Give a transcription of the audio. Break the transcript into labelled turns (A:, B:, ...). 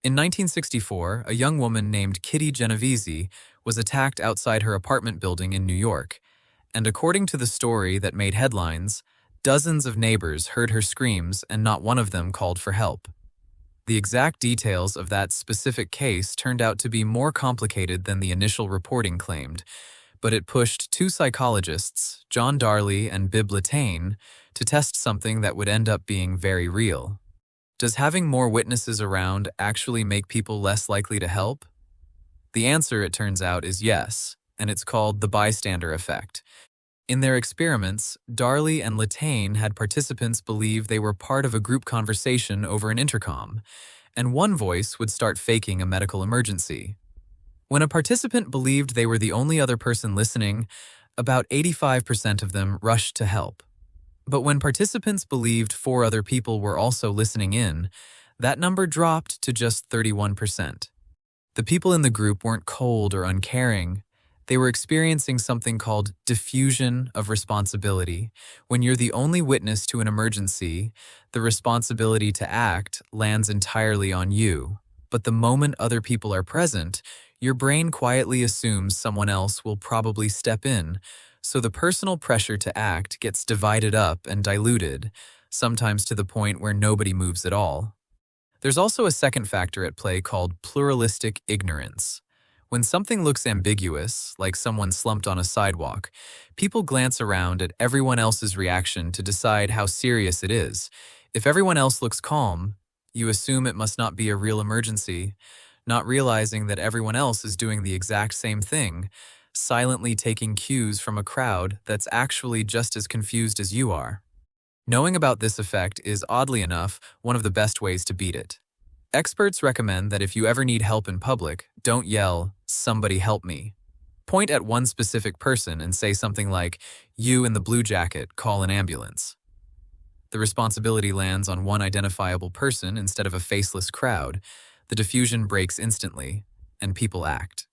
A: In 1964, a young woman named Kitty Genovese was attacked outside her apartment building in New York, and according to the story that made headlines, dozens of neighbors heard her screams and not one of them called for help. The exact details of that specific case turned out to be more complicated than the initial reporting claimed, but it pushed two psychologists, John Darley and Bib Latane, to test something that would end up being very real. Does having more witnesses around actually make people less likely to help? The answer, it turns out, is yes, and it's called the bystander effect. In their experiments, Darley and Latane had participants believe they were part of a group conversation over an intercom, and one voice would start faking a medical emergency. When a participant believed they were the only other person listening, about 85% of them rushed to help. But when participants believed 4 other people were also listening in, that number dropped to just 31%. The people in the group weren't cold or uncaring. They were experiencing something called diffusion of responsibility. When you're the only witness to an emergency, the responsibility to act lands entirely on you. But the moment other people are present, your brain quietly assumes someone else will probably step in, so the personal pressure to act gets divided up and diluted, sometimes to the point where nobody moves at all. There's also a second factor at play called pluralistic ignorance. When something looks ambiguous, like someone slumped on a sidewalk, people glance around at everyone else's reaction to decide how serious it is. If everyone else looks calm, you assume it must not be a real emergency, not realizing that everyone else is doing the exact same thing, silently taking cues from a crowd that's actually just as confused as you are. Knowing about this effect is, oddly enough, one of the best ways to beat it. Experts recommend that if you ever need help in public, don't yell, "Somebody help me." Point at one specific person and say something like, "You in the blue jacket, call an ambulance." The responsibility lands on one identifiable person instead of a faceless crowd. The diffusion breaks instantly, and people act.